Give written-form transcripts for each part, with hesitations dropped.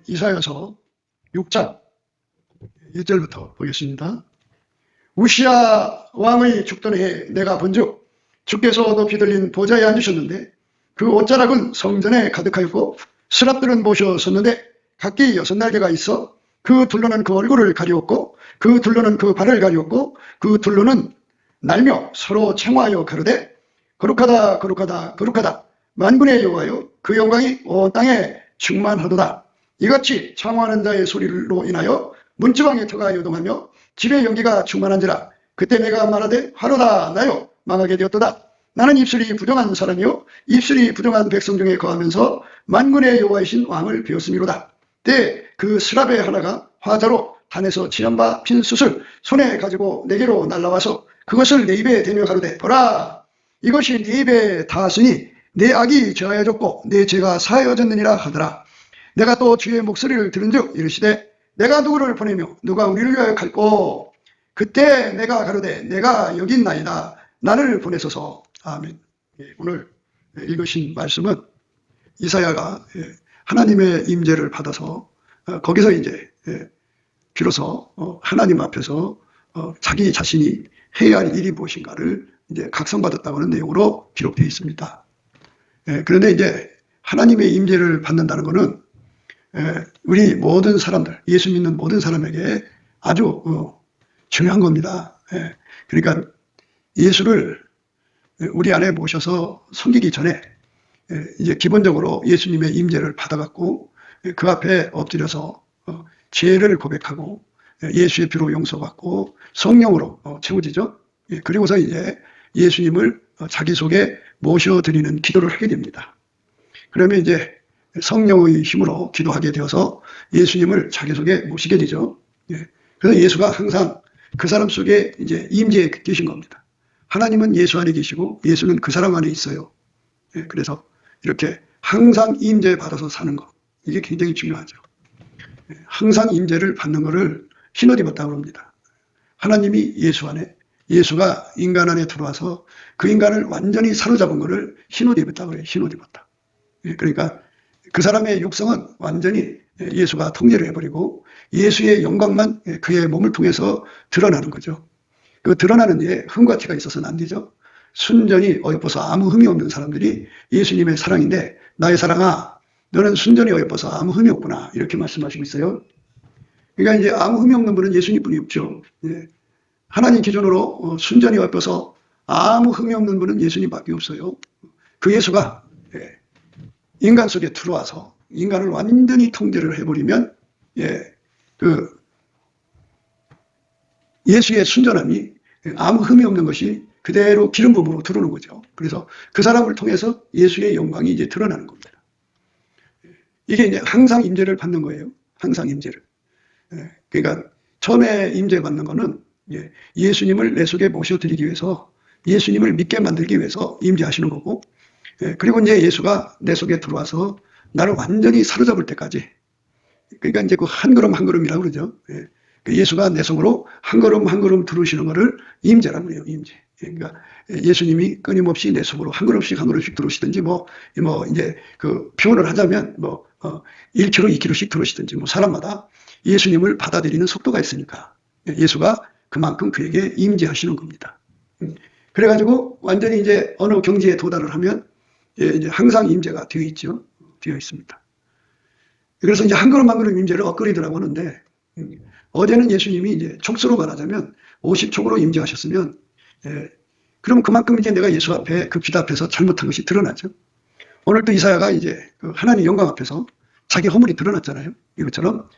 이사야서 6장 1절부터 보겠습니다. 우시야 왕의 죽던 해에 내가 본즉 주께서 높이 들린 보좌에 앉으셨는데 그 옷자락은 성전에 가득하였고 스랍들은 모셔섰는데 각기 6날개가 있어 그 둘로는 그 얼굴을 가리웠고 그 둘로는 그 발을 가리웠고 그 둘로는 날며 서로 청하여 가로되 거룩하다 거룩하다 거룩하다 만군의 여호와여 그 영광이 온 땅에 충만하도다. 이같이 청하는 자의 소리로 인하여 문지방의 터가 요동하며 집의 연기가 충만한지라. 그때 내가 말하되 화로다 나요 망하게 되었도다. 나는 입술이 부정한 사람이요 입술이 부정한 백성 중에 거하면서 만군의 여호와이신 왕을 배웠음이로다. 때 그 스랍의 하나가 화자로 단에서 칠한 바 핀 숯을 손에 가지고 내게로 날라와서 그것을 내 입에 대며 가로되 보라 이것이 네 입에 닿았으니 내 악이 저하여졌고 내 죄가 사하여졌느니라 하더라. 내가 또 주의 목소리를 들은즉 이르시되 내가 누구를 보내며 누가 우리를 위하여 갈꼬. 그때 내가 가로되 내가 여기 있나이다 나를 보내소서. 아멘. 오늘 읽으신 말씀은 이사야가 하나님의 임재를 받아서 거기서 이제 비로소 하나님 앞에서 자기 자신이 해야 할 일이 무엇인가를 이제 각성받았다고 하는 내용으로 기록되어 있습니다. 그런데 이제 하나님의 임재를 받는다는 것은 우리 모든 사람들, 예수 믿는 모든 사람에게 아주 중요한 겁니다. 그러니까 예수를 우리 안에 모셔서 섬기기 전에 이제 기본적으로 예수님의 임재를 받아갖고 그 앞에 엎드려서 죄를 고백하고 예수의 피로 용서받고 성령으로 채워지죠. 그리고서 이제 예수님을 자기 속에 모셔드리는 기도를 하게 됩니다. 그러면 이제 성령의 힘으로 기도하게 되어서 예수님을 자기 속에 모시게 되죠. 그래서 예수가 항상 그 사람 속에 이제 임재에 계신 겁니다. 하나님은 예수 안에 계시고 예수는 그 사람 안에 있어요. 그래서 이렇게 항상 임재 받아서 사는 것, 이게 굉장히 중요하죠. 항상 임재를 받는 것을 흰옷 입었다고 합니다. 하나님이 예수 안에, 예수가 인간 안에 들어와서 그 인간을 완전히 사로잡은 것을 흰옷 입었다고 해요. 흰옷 입었다. 그러니까 그 사람의 육성은 완전히 예수가 통제를 해버리고 예수의 영광만 그의 몸을 통해서 드러나는 거죠. 그 드러나는 데에 흠과 티가 있어서는 안 되죠. 순전히 어여뻐서 아무 흠이 없는 사람들이 예수님의 사랑인데 나의 사랑아 너는 순전히 어여뻐서 아무 흠이 없구나 이렇게 말씀하시고 있어요. 그러니까 이제 아무 흠이 없는 분은 예수님뿐이 없죠. 하나님 기준으로 순전히 어여뻐서 아무 흠이 없는 분은 예수님밖에 없어요. 그 예수가 인간 속에 들어와서 인간을 완전히 통제를 해버리면 그 예수의 순전함이 아무 흠이 없는 것이 그대로 기름 부음으로 들어오는 거죠. 그래서 그 사람을 통해서 예수의 영광이 이제 드러나는 겁니다. 이게 이제 항상 임재를 받는 거예요. 항상 임재를. 그러니까 처음에 임재 받는 거는 예수님을 내 속에 모셔드리기 위해서 예수님을 믿게 만들기 위해서 임재하시는 거고, 그리고 이제 예수가 내 속에 들어와서 나를 완전히 사로잡을 때까지, 그러니까 이제 그 한 걸음 한 걸음이라고 그러죠. 예수가 내 속으로 한 걸음 한 걸음 들어오시는 것을 임재라고 그래요. 임재. 그러니까 예수님이 끊임없이 내 속으로 한 걸음씩 한 걸음씩 들어오시든지 이제 그 표현을 하자면 1km, 2km씩 들어오시든지 사람마다 예수님을 받아들이는 속도가 있으니까 예수가 그만큼 그에게 임재하시는 겁니다. 그래가지고 완전히 이제 어느 경지에 도달을 하면 이제 항상 임재가 되어 있죠. 되어 있습니다. 그래서 이제 한 걸음 한 걸음 임재를 업그레이드라고 하는데, 어제는 예수님이 이제 촉수로 말하자면 50촉으로 임재하셨으면, 그럼 그만큼 이제 내가 예수 앞에 그 빛 앞에서 잘못한 것이 드러나죠. 오늘 또 이사야가 이제 그 하나님 영광 앞에서 자기 허물이 드러났잖아요. 이것처럼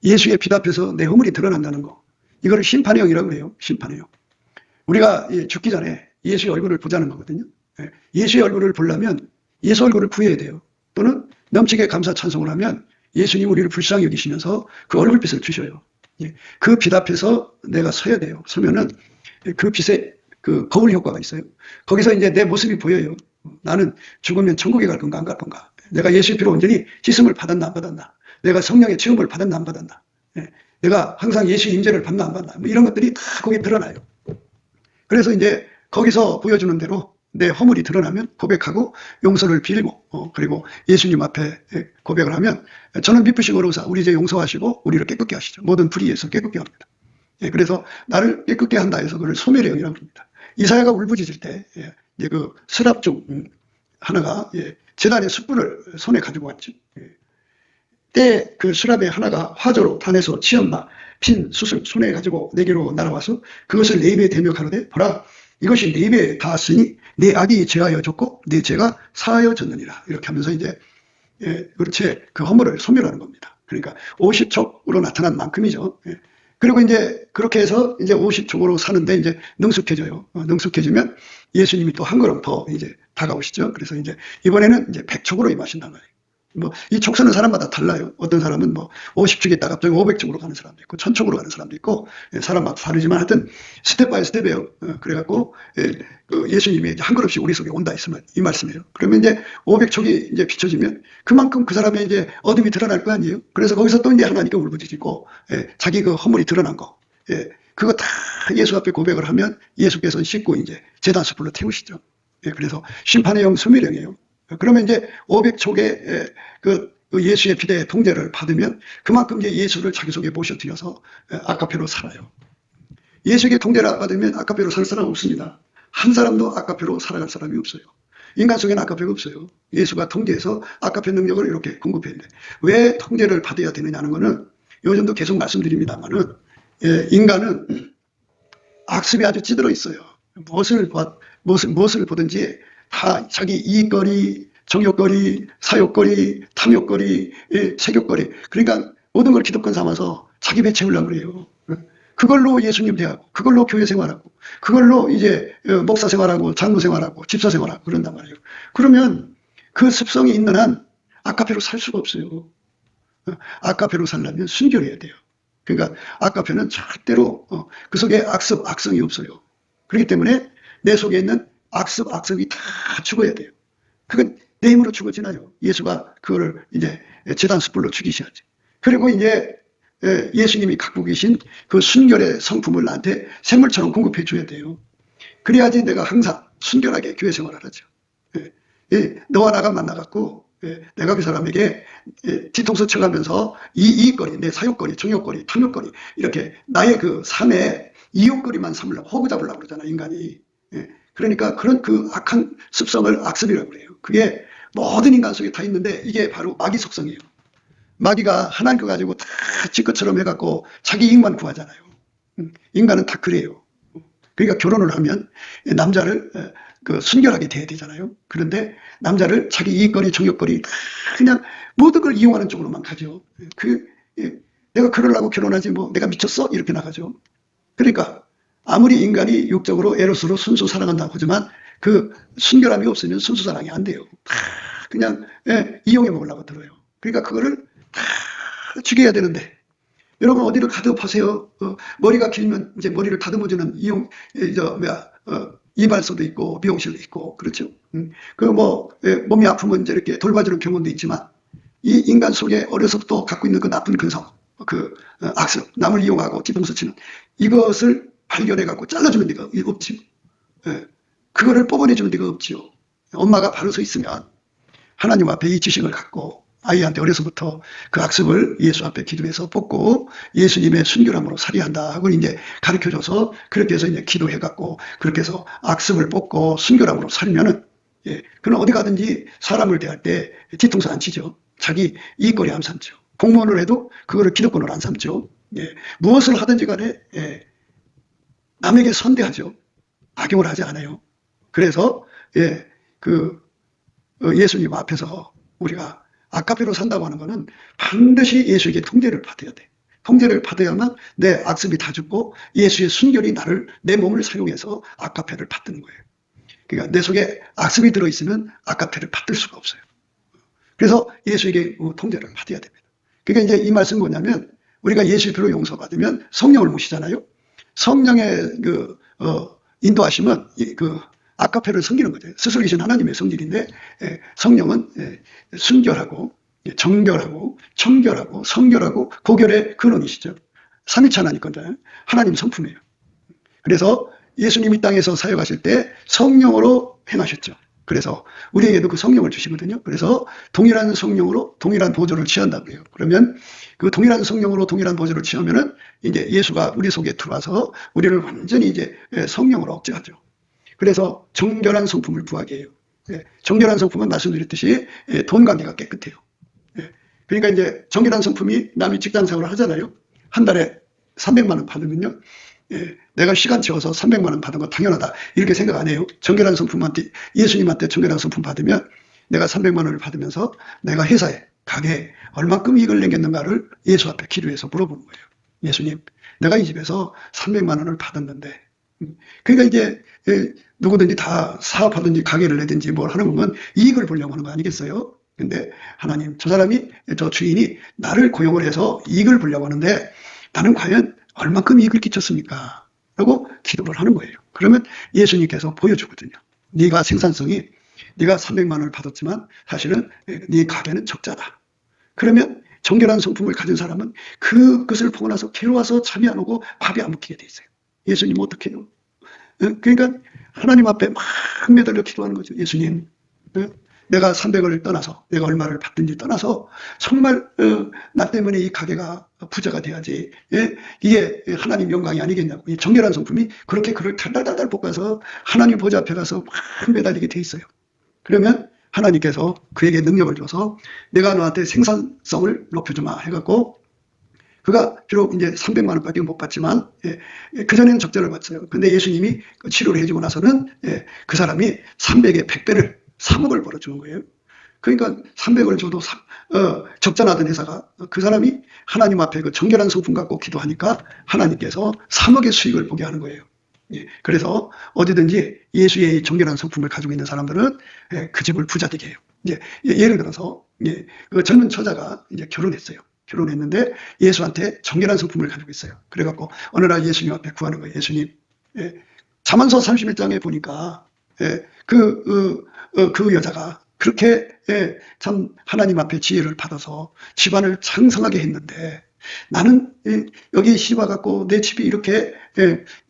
예수의 빛 앞에서 내 허물이 드러난다는 거, 이거를 심판의 영이라고 해요. 심판의 영. 우리가 죽기 전에 예수의 얼굴을 보자는 거거든요. 예수의 얼굴을 보려면 예수 얼굴을 구해야 돼요. 또는 넘치게 감사 찬송을 하면 예수님 우리를 불쌍히 여기시면서 그 얼굴빛을 주셔요. 그 빛 앞에서 내가 서야 돼요. 서면은 그 빛에 그 거울 효과가 있어요. 거기서 이제 내 모습이 보여요. 나는 죽으면 천국에 갈 건가 안 갈 건가. 내가 예수의 피로 온전히 씻음을 받았나 안 받았나. 내가 성령의 체험을 받았나 안 받았나. 내가 항상 예수의 임재를 받나 안 받나. 이런 것들이 다 거기에 드러나요. 그래서 이제 거기서 보여주는 대로 내 허물이 드러나면 고백하고 용서를 빌고 그리고 예수님 앞에 고백을 하면 저는 미쁘신 거로사 우리 죄 용서하시고 우리를 깨끗게 하시죠. 모든 불의에서 깨끗게 합니다. 그래서 나를 깨끗게 한다 해서 그걸 소멸의 영이라고 합니다. 이사야가 울부짖을 때 이제 그 서랍 중 하나가 제단의 숯불을 손에 가지고 왔죠. 때 그 수랍의 하나가 화조로 탄에서 치엄마 핀 숯을 손에 가지고 내게로 날아와서 그것을 네 입에 대며 가로되 보라 이것이 네 입에 닿았으니 내 악이 제하여졌고 내 죄가 사하여졌느니라. 이렇게 하면서 이제 그렇지 그 허물을 소멸하는 겁니다. 그러니까 50촉으로 나타난 만큼이죠. 그리고 이제 그렇게 해서 이제 50촉으로 사는데 이제 능숙해져요. 능숙해지면 예수님이 또 한 걸음 더 이제 다가오시죠. 그래서 이제 이번에는 이제 100촉으로 임하신단 말이에요. 이 촉수는 사람마다 달라요. 어떤 사람은 50촉에 있다가 갑자기 500촉으로 가는 사람도 있고 1000촉으로 가는 사람도 있고 사람마다 다르지만 하여튼 스텝 바이 스텝이에요. 그래갖고 예수님이 한 걸음씩 우리 속에 온다 했으면 이 말씀이에요. 그러면 이제 500촉이 이제 비춰지면 그만큼 그 사람의 이제 어둠이 드러날 거 아니에요. 그래서 거기서 또 이제 하나님께 울부짖고 자기 그 허물이 드러난 거 그거 다 예수 앞에 고백을 하면 예수께서는 씻고 이제 제단 숯불로 태우시죠. 그래서 심판의 영, 소멸령이에요. 그러면 이제 500촉의 그 예수의 피대의 통제를 받으면 그만큼 이제 예수를 자기 속에 모셔들여서 아카페로 살아요. 예수에게 통제를 받으면 아카페로 살 사람 없습니다. 한 사람도 아카페로 살아갈 사람이 없어요. 인간 속에는 아카페가 없어요. 예수가 통제해서 아카페 능력을 이렇게 공급했는데 왜 통제를 받아야 되느냐는 거는 요즘도 계속 말씀드립니다만은 인간은 악습이 아주 찌들어 있어요. 무엇을 보든지 다 자기 이익거리, 정욕거리, 사욕거리, 탐욕거리, 색욕거리. 그러니까 모든 걸 기득권 삼아서 자기 배 채우려고 그래요. 그걸로 예수님 대하고, 그걸로 교회 생활하고, 그걸로 이제 목사 생활하고, 장로 생활하고, 집사 생활하고 그런단 말이에요. 그러면 그 습성이 있는 한 아카페로 살 수가 없어요. 아카페로 살려면 순결해야 돼요. 그러니까 아카페는 절대로 그 속에 악성이 없어요. 그렇기 때문에 내 속에 있는 악습이 다 죽어야 돼요. 그건 내 힘으로 죽어지나요 예수가 그거를 이제 제단 숯불로 죽이셔야지. 그리고 이제 예수님이 갖고 계신 그 순결의 성품을 나한테 샘물처럼 공급해 줘야 돼요. 그래야지 내가 항상 순결하게 교회 생활을 하죠. 너와 나가 만나갖고 내가 그 사람에게 뒤통수 쳐가면서 이익거리, 내 사욕거리, 정욕거리, 탐욕거리 이렇게 나의 그 삶에 이욕거리만 삼으려고 호구 잡으려고 그러잖아 인간이. 그러니까 그런 그 악한 습성을 악습이라고 그래요. 그게 모든 인간 속에 다 있는데 이게 바로 마귀 속성이에요. 마귀가 하나님 거 가지고 다 지 것처럼 해갖고 자기 이익만 구하잖아요. 인간은 다 그래요. 그러니까 결혼을 하면 남자를 그 순결하게 돼야 되잖아요. 그런데 남자를 자기 이익거리, 정욕거리 다 그냥 모든 걸 이용하는 쪽으로만 가죠. 내가 그러려고 결혼하지 뭐 내가 미쳤어? 이렇게 나가죠. 그러니까 아무리 인간이 육적으로 에로스로 순수 사랑한다고 하지만 그 순결함이 없으면 순수 사랑이 안 돼요. 다 그냥 이용해 먹으려고 들어요. 그러니까 그거를 다 죽여야 되는데 여러분 어디를 가도 보세요. 머리가 길면 이제 머리를 다듬어주는 이발소도 있고 미용실도 있고 그렇죠. 몸이 아프면 이제 이렇게 돌봐주는 병원도 있지만 이 인간 속에 어려서부터 갖고 있는 그 나쁜 근성, 악습, 남을 이용하고 뒤통수 치는 이것을 발견해갖고 잘라주는 데가 없지요. 그거를 뽑아내주는 데가 없지요. 엄마가 바로 서 있으면 하나님 앞에 이 지식을 갖고 아이한테 어려서부터 그 악습을 예수 앞에 기도해서 뽑고 예수님의 순결함으로 살아야 한다 하고 이제 가르쳐줘서 그렇게 해서 이제 기도해갖고 그렇게 해서 악습을 뽑고 순결함으로 살면은 그는 어디 가든지 사람을 대할 때 뒤통수 안 치죠. 자기 이익거리 안 삼죠. 공무원을 해도 그거를 기득권으로 안 삼죠. 무엇을 하든지 간에 남에게 선대하죠. 악용을 하지 않아요. 그래서 예수님 앞에서 우리가 아카페로 산다고 하는 것은 반드시 예수에게 통제를 받아야 돼. 통제를 받아야만 내 악습이 다 죽고 예수의 순결이 내 몸을 사용해서 아카페를 받드는 거예요. 그러니까 내 속에 악습이 들어있으면 아카페를 받들 수가 없어요. 그래서 예수에게 통제를 받아야 됩니다. 그러니까 이제 이 말씀은 뭐냐면 우리가 예수의 피로 용서받으면 성령을 모시잖아요. 성령의 인도하심은 아카페를 섬기는 거죠. 스스로 계신 하나님의 성질인데 성령은 순결하고 정결하고 청결하고 성결하고 고결의 근원이시죠. 삼위체 하나님 건데 하나님 성품이에요. 그래서 예수님이 땅에서 사역하실 때 성령으로 행하셨죠. 그래서 우리에게도 그 성령을 주시거든요. 그래서 동일한 성령으로 동일한 보조를 취한다고 해요. 그러면 그 동일한 성령으로 동일한 보조를 취하면은 이제 예수가 우리 속에 들어와서 우리를 완전히 이제 성령으로 억제하죠. 그래서 정결한 성품을 구하게 해요. 정결한 성품은 말씀드렸듯이 돈 관계가 깨끗해요. 그러니까 이제 정결한 성품이 남이 직장 생활을 하잖아요. 한 달에 300만 원 받으면요. 내가 시간 채워서 300만 원 받은 거 당연하다. 이렇게 생각 안 해요. 정결한 성품한테, 예수님한테 정결한 성품 받으면 내가 300만 원을 받으면서 내가 회사에, 가게에 얼마큼 이익을 내겠는가를 예수 앞에 기도해서 물어보는 거예요. 예수님, 내가 이 집에서 300만 원을 받았는데. 그러니까 이제 누구든지 다 사업하든지 가게를 내든지 뭘 하는 거면 이익을 보려고 하는 거 아니겠어요? 근데 하나님, 저 사람이, 저 주인이 나를 고용을 해서 이익을 보려고 하는데 나는 과연 얼만큼 이익을 끼쳤습니까? 라고 기도를 하는 거예요. 그러면 예수님께서 보여주거든요. 네가 생산성이, 네가 300만 원을 받았지만 사실은 네 가게는 적자다. 그러면 정결한 성품을 가진 사람은 그것을 보고 나서 괴로워서 잠이 안 오고 밥이 안 먹히게 돼 있어요. 예수님 어떻게 해요? 그러니까 하나님 앞에 막 매달려 기도하는 거죠. 예수님, 내가 300을 떠나서, 내가 얼마를 받든지 떠나서 정말 나 때문에 이 가게가 부자가 돼야지. 이게 하나님 영광이 아니겠냐고. 이 정결한 성품이 그렇게 그를 달달달달 볶아서 하나님 보좌 앞에 가서 막 매달리게 돼 있어요. 그러면 하나님께서 그에게 능력을 줘서 내가 너한테 생산성을 높여주마 해갖고, 그가 비록 이제 300만 원밖에 못 받지만 그전에는 적자를 봤어요. 근데 예수님이 치료를 해주고 나서는 그 사람이 300의 100배를 3억을 벌어주는 거예요. 그러니까 300을 줘도 적자 나던 회사가 그 사람이 하나님 앞에 그 정결한 성품 갖고 기도하니까 하나님께서 3억의 수익을 보게 하는 거예요. 그래서 어디든지 예수의 정결한 성품을 가지고 있는 사람들은 그 집을 부자 되게 해요. 이제 예를 들어서 그 젊은 처자가 이제 결혼했어요. 결혼했는데 예수한테 정결한 성품을 가지고 있어요. 그래갖고 어느 날 예수님 앞에 구하는 거예요. 예수님, 잠언서 31장에 보니까 그 여자가 그렇게 참 하나님 앞에 지혜를 받아서 집안을 장성하게 했는데 나는 여기 시집 와갖고 내 집이 이렇게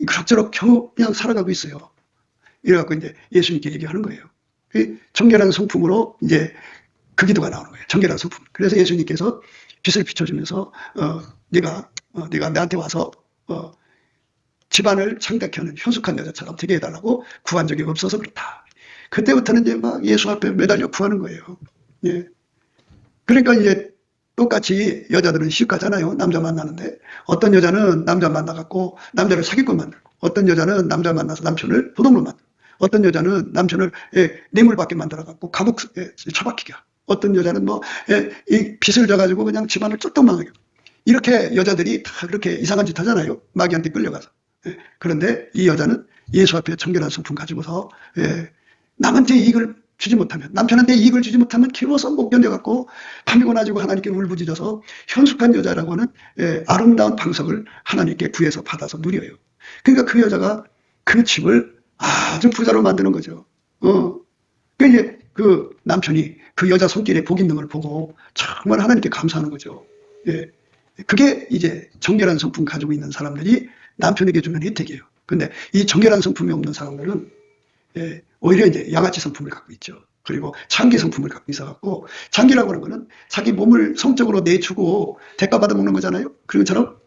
그럭저럭 겨우 그냥 살아가고 있어요. 이래갖고 이제 예수님께 얘기하는 거예요. 정결한 성품으로 이제 그 기도가 나오는 거예요. 정결한 성품. 그래서 예수님께서 빛을 비춰주면서 네가 나한테 와서 집안을 창대케 하는 현숙한 여자처럼 되게 해달라고 구한 적이 없어서 그렇다. 그때부터는 이제 막 예수 앞에 매달려 구하는 거예요. 그러니까 이제 똑같이 여자들은 시집 가잖아요. 남자 만나는데 어떤 여자는 남자 만나갖고 남자를 사기꾼 만들고, 어떤 여자는 남자 만나서 남편을 도둑놈 만들고, 어떤 여자는 남편을 뇌물받게 만들어갖고 감옥에 처박히게 하고, 어떤 여자는 이 빚을 져가지고 그냥 집안을 쫓도 망하게 하고, 이렇게 여자들이 다 그렇게 이상한 짓 하잖아요. 마귀한테 끌려가서. 그런데 이 여자는 예수 앞에 정결한 성품 가지고서 남한테 이익을 주지 못하면, 남편한테 이익을 주지 못하면 괴로워서 못 견뎌갖고 밤이고 낮이고 하나님께 울부짖어서 현숙한 여자라고 하는 아름다운 방석을 하나님께 구해서 받아서 누려요. 그러니까 그 여자가 그 집을 아주 부자로 만드는 거죠. 그러니까 이제 그 남편이 그 여자 손길에 복 있는 걸 보고 정말 하나님께 감사하는 거죠. 그게 이제 정결한 성품 가지고 있는 사람들이 남편에게 주는 혜택이에요. 근데 이 정결한 성품이 없는 사람들은 오히려 이제 양아치 성품을 갖고 있죠. 그리고 창기 성품을 갖고 있어갖고, 창기라고 하는 거는 자기 몸을 성적으로 내주고 대가 받아 먹는 거잖아요. 그런 것처럼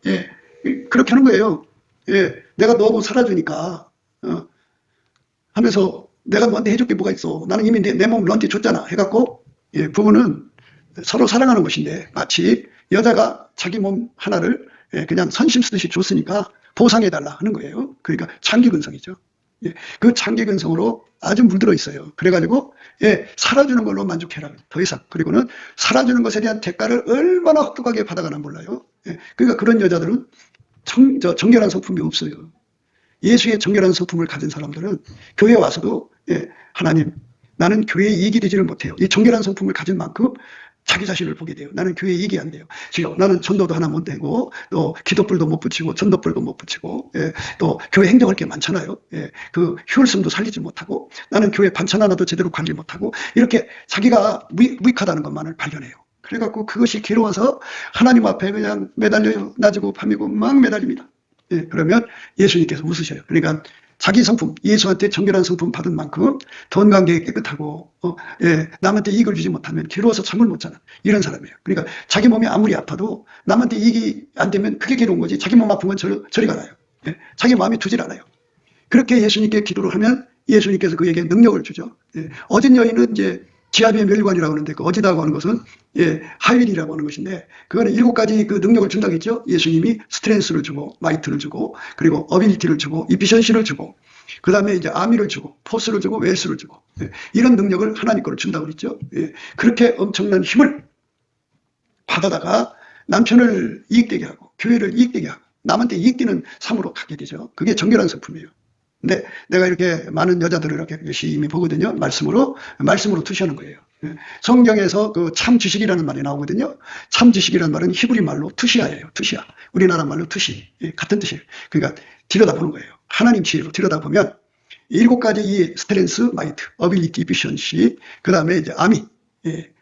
그렇게 하는 거예요. 내가 너하고 살아주니까 하면서 내가 너한테 해줄 게 뭐가 있어. 나는 이미 내 몸을 너한테 줬잖아. 해갖고 부부는 서로 사랑하는 것인데 마치 여자가 자기 몸 하나를 그냥 선심 쓰듯이 줬으니까 보상해달라 하는 거예요. 그러니까 창기근성이죠. 그 창기근성으로 아주 물들어 있어요. 그래가지고 살아주는 걸로 만족해라. 더 이상. 그리고는 살아주는 것에 대한 대가를 얼마나 혹독하게 받아가나 몰라요. 그러니까 그런 여자들은 정결한 성품이 없어요. 예수의 정결한 성품을 가진 사람들은 교회에 와서도 하나님, 나는 교회에 이익이 되지를 못해요. 이 정결한 성품을 가진 만큼 자기 자신을 보게 돼요. 나는 교회에 이익이 안 돼요. 지금 나는 전도도 하나 못 되고, 또 기도불도 못 붙이고, 전도불도 못 붙이고, 또 교회 행정할 게 많잖아요. 그 효율성도 살리지 못하고, 나는 교회 반찬 하나도 제대로 관리 못하고, 이렇게 자기가 무익하다는 것만을 발견해요. 그래갖고 그것이 괴로워서 하나님 앞에 그냥 매달려요. 낮이고 밤이고 막 매달립니다. 그러면 예수님께서 웃으셔요. 그러니까 자기 성품, 예수한테 정결한 성품 받은 만큼 돈 관계에 깨끗하고 남한테 이익을 주지 못하면 괴로워서 잠을 못 자는 이런 사람이에요. 그러니까 자기 몸이 아무리 아파도 남한테 이익이 안 되면 그게 괴로운 거지. 자기 몸 아픈 건 저리가 나요. 자기 마음이 두질 않아요. 그렇게 예수님께 기도를 하면 예수님께서 그에게 능력을 주죠. 어진 여인은 이제 지하비의 멸관이라고 하는데 그 어지다고 하는 것은 하일이라고 하는 것인데 그거는 7가지 그 능력을 준다고 했죠. 예수님이 스트렝스를 주고 마이트를 주고 그리고 어빌리티를 주고 이피션시를 주고 그 다음에 이제 아미를 주고 포스를 주고 웨스를 주고 이런 능력을 하나님 거를 준다고 그랬죠. 그렇게 엄청난 힘을 받아다가 남편을 이익되게 하고 교회를 이익되게 하고 남한테 이익되는 삶으로 가게 되죠. 그게 정결한 성품이에요. 근데 내가 이렇게 많은 여자들을 이렇게 열심히 보거든요. 말씀으로 투시하는 거예요. 성경에서 그 참 지식이라는 말이 나오거든요. 참 지식이라는 말은 히브리 말로 투시아예요. 투시아. 우리나라 말로 투시. 같은 뜻이에요. 그러니까 들여다보는 거예요. 하나님 지혜로 들여다보면 7가지 이 스트렝스, 마이트, 어빌리티, 이피션시, 그 다음에 이제 아미,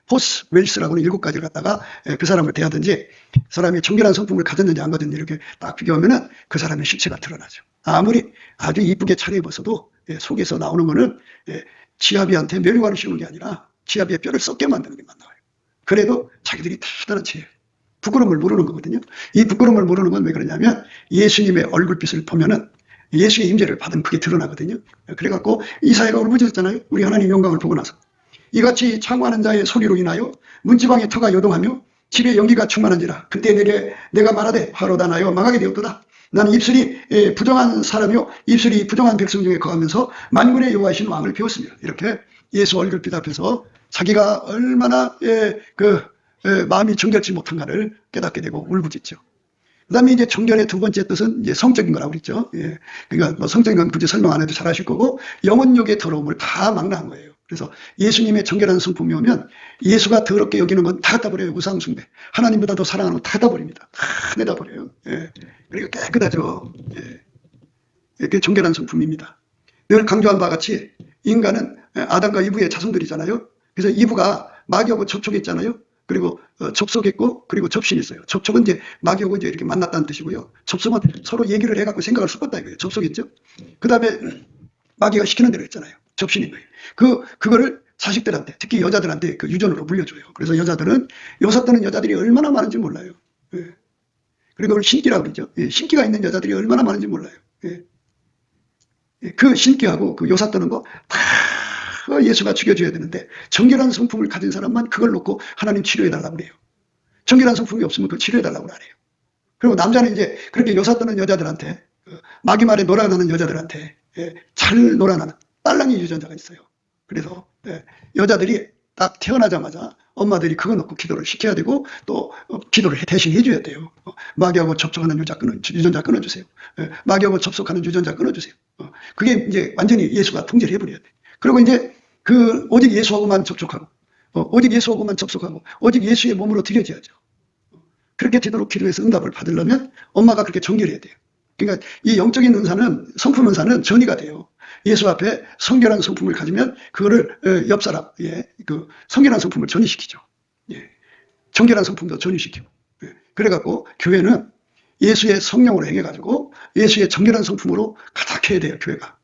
포스, 웰스라고 하는 7가지를 갖다가 그 사람을 대하든지 사람이 정결한 성품을 가졌는지 안 가졌는지 이렇게 딱 비교하면은 그 사람의 실체가 드러나죠. 아무리 아주 이쁘게 차려입었어도 속에서 나오는 거는 지아비한테 멸관을 씌우는 게 아니라 지아비의 뼈를 썩게 만드는 게 나와요. 그래도 자기들이 대단한 죄예요. 부끄러움을 모르는 거거든요. 이 부끄러움을 모르는 건 왜 그러냐면 예수님의 얼굴빛을 보면은 예수의 임재를 받은 그게 드러나거든요. 그래갖고 이사야가 울부짖었잖아요. 우리 하나님 영광을 보고 나서. 이같이 창화하는 자의 소리로 인하여 문지방의 터가 요동하며 집에 연기가 충만한지라. 그때 내가 말하되 화로다 나여 망하게 되었도다. 나는 입술이 부정한 사람이요 입술이 부정한 백성 중에 거하면서 만군의 여호와이신 왕을 배웠으며 이렇게 예수 얼굴빛 앞에서 자기가 얼마나 마음이 정결치 못한가를 깨닫게 되고 울부짖죠. 그 다음에 이제 정결의 두 번째 뜻은 이제 성적인 거라고 그랬죠. 그러니까 뭐 성적인 건 굳이 설명 안 해도 잘 아실 거고 영혼욕의 더러움을 다 망라한 거예요. 그래서 예수님의 정결한 성품이 오면 예수가 더럽게 여기는 건 다 갖다 버려요. 우상숭배. 하나님보다 더 사랑하는 건 다 갖다 버립니다. 다 내다 버려요. 그리고 깨끗하죠. 그게 정결한 성품입니다. 늘 강조한 바와 같이 인간은 아담과 이브의 자손들이잖아요. 그래서 이브가 마귀하고 접촉했잖아요. 그리고 접속했고 그리고 접신이 있어요. 접촉은 이제 마귀하고 이제 이렇게 만났다는 뜻이고요. 접속은 서로 얘기를 해갖고 생각을 섞었다 이거예요. 접속했죠. 그 다음에 마귀가 시키는 대로 했잖아요. 접신인 거예요. 그거를 자식들한테 특히 여자들한테 그 유전으로 물려줘요. 그래서 여자들은 요사 떠는 여자들이 얼마나 많은지 몰라요. 그리고 그걸 신기라고 그러죠. 신기가 있는 여자들이 얼마나 많은지 몰라요. 그 신기하고 그 요사 떠는 거 다 예수가 죽여줘야 되는데 정결한 성품을 가진 사람만 그걸 놓고 하나님 치료해달라고 그래요. 정결한 성품이 없으면 그걸 치료해달라고 안 해요. 그리고 남자는 이제 그렇게 요사 떠는 여자들한테 마귀 말에 놀아나는 여자들한테 잘 놀아나는 딸랑이 유전자가 있어요. 그래서 여자들이 딱 태어나자마자 엄마들이 그거 놓고 기도를 시켜야 되고 또 기도를 대신 해줘야 돼요. 마귀하고 접촉하는 유전자 끊어주세요. 마귀하고 접속하는 유전자 끊어주세요. 그게 이제 완전히 예수가 통제를 해버려야 돼. 그리고 이제 오직 예수하고만 접촉하고 오직 예수하고만 접속하고 오직 예수의 몸으로 드려져야죠. 그렇게 되도록 기도해서 응답을 받으려면 엄마가 그렇게 정결해야 돼요. 그러니까 이 영적인 은사는 성품 은사는 전이가 돼요. 예수 앞에 성결한 성품을 가지면 그거를 옆 사람 그 성결한 성품을 전이시키죠. 정결한 성품도 전이시키고 그래갖고 교회는 예수의 성령으로 행해가지고 예수의 정결한 성품으로 가득해야 돼요. 교회가.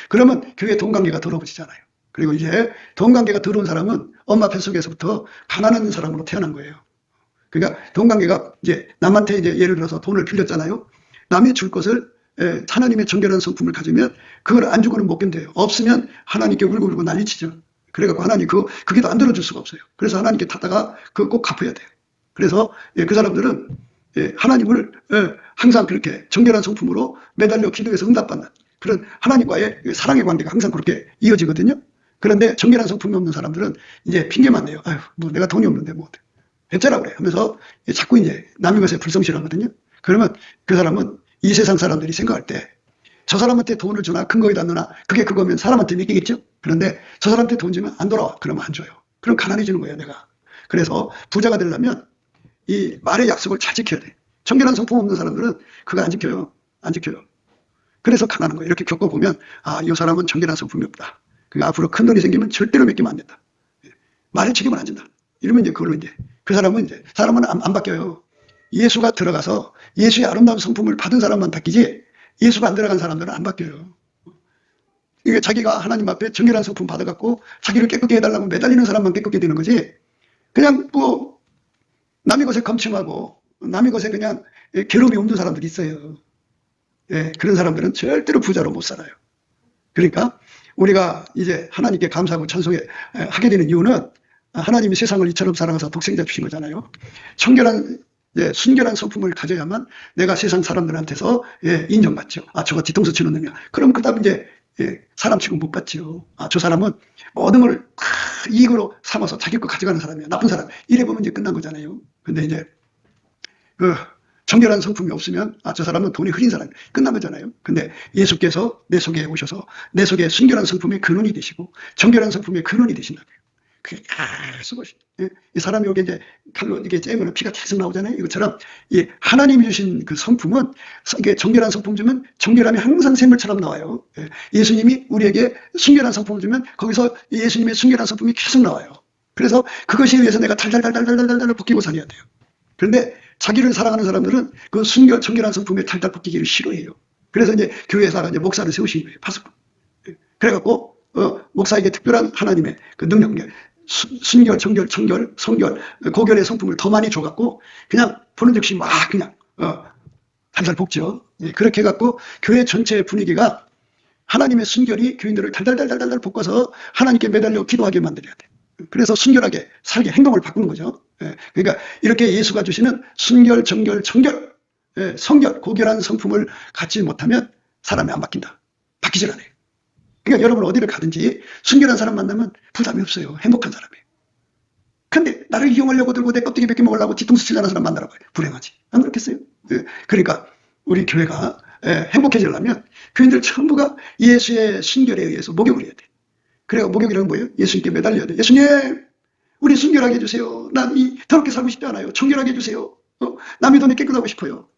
그러면 교회 돈 관계가 더러워지잖아요. 그리고 이제 돈 관계가 더러운 사람은 엄마 뱃속에서부터 가난한 사람으로 태어난 거예요. 그러니까 돈 관계가 이제 남한테 이제 예를 들어서 돈을 빌렸잖아요. 남이 줄 것을 하나님의 정결한 성품을 가지면 그걸 안 주고는 못 견뎌요. 없으면 하나님께 울고 난리치죠. 그래갖고 하나님 그게 더 안 들어줄 수가 없어요. 그래서 하나님께 탔다가 그거 꼭 갚아야 돼요. 그래서 그 사람들은 하나님을 항상 그렇게 정결한 성품으로 매달려 기도해서 응답받는 그런 하나님과의 사랑의 관계가 항상 그렇게 이어지거든요. 그런데 정결한 성품이 없는 사람들은 이제 핑계만 내요. 아유, 뭐 내가 돈이 없는데 뭐 했잖아 그래 하면서 자꾸 이제 남의 것에 불성실하거든요. 그러면 그 사람은 이 세상 사람들이 생각할 때 저 사람한테 돈을 주나 근거에다 넣나 그게 그거면 사람한테 믿기겠죠. 그런데 저 사람한테 돈 주면 안 돌아와. 그러면 안 줘요. 그럼 가난해지는 거예요 내가. 그래서 부자가 되려면 이 말의 약속을 잘 지켜야 돼. 정결한 성품 없는 사람들은 그거 안 지켜요. 안 지켜요. 그래서 가난한 거예요. 이렇게 겪어보면 이 사람은 정결한 성품이 없다. 그러니까 앞으로 큰 돈이 생기면 절대로 맡기면 안 된다. 말을 지키면 안 된다. 이러면 이제 그걸로 이제 그 사람은 안 바뀌어요. 예수가 들어가서 예수의 아름다운 성품을 받은 사람만 바뀌지 예수가 안 들어간 사람들은 안 바뀌어요. 이게 자기가 하나님 앞에 정결한 성품 받아갖고 자기를 깨끗게 해달라고 매달리는 사람만 깨끗게 되는 거지. 그냥 뭐 남의 것에 검침하고 남의 것에 그냥 괴로움이 없는 사람들이 있어요. 예, 그런 사람들은 절대로 부자로 못 살아요. 그러니까 우리가 이제 하나님께 감사하고 찬송하게 되는 이유는 하나님이 세상을 이처럼 사랑하사 독생자 주신 거잖아요. 순결한 성품을 가져야만 내가 세상 사람들한테서 인정받죠. 저거 뒤통수 치는 놈이야. 그럼 그 다음 이제 사람 취급 못 받죠. 저 사람은 모든 걸 이익으로 삼아서 자기 거 가져가는 사람이야. 나쁜 사람. 이래 보면 이제 끝난 거잖아요. 근데 이제 그 정결한 성품이 없으면 저 사람은 돈이 흐린 사람이 끝난 거잖아요. 근데 예수께서 내 속에 오셔서 내 속에 순결한 성품의 근원이 되시고 정결한 성품의 근원이 되신다고요. 그게 계속 이 사람이 여기 이제 칼로 이게 째면 피가 계속 나오잖아요. 이것처럼 이 하나님이 주신 그 성품은 이게 정결한 성품 주면 정결함이 항상 샘물처럼 나와요. 예수님이 우리에게 순결한 성품을 주면 거기서 예수님의 순결한 성품이 계속 나와요. 그래서 그것에 의해서 내가 달달달달달달달 벗기고 살아야 돼요. 그런데 자기를 사랑하는 사람들은 그 정결한 성품에 달달 벗기기를 싫어해요. 그래서 이제 교회에서 이제 목사를 세우신 거예요. 파수꾼. 그래갖고 목사에게 특별한 하나님의 그 능력, 순결, 정결, 청결, 성결, 고결의 성품을 더 많이 줘갖고 그냥 보는 즉시 막 그냥 달달 볶죠. 그렇게 해갖고 교회 전체의 분위기가 하나님의 순결이 교인들을 달달달달달 볶아서 하나님께 매달려 기도하게 만들어야 돼. 그래서 순결하게 살게 행동을 바꾸는 거죠. 그러니까 이렇게 예수가 주시는 순결, 정결, 청결, 성결, 고결한 성품을 갖지 못하면 사람이 안 바뀐다. 바뀌질 않아요. 그러니까 여러분 어디를 가든지 순결한 사람 만나면 부담이 없어요. 행복한 사람이에요. 근데 나를 이용하려고 들고 내 껍데기 몇 개 먹으려고 뒤통수 치려는 사람 만나라고 해요. 불행하지. 안 그렇겠어요? 그러니까 우리 교회가 행복해지려면 교인들 전부가 예수의 순결에 의해서 목욕을 해야 돼. 그래가 목욕이란 뭐예요? 예수님께 매달려야 돼. 예수님, 우리 순결하게 해주세요. 남이 더럽게 살고 싶지 않아요. 청결하게 해주세요. 남의 돈이 깨끗하고 싶어요.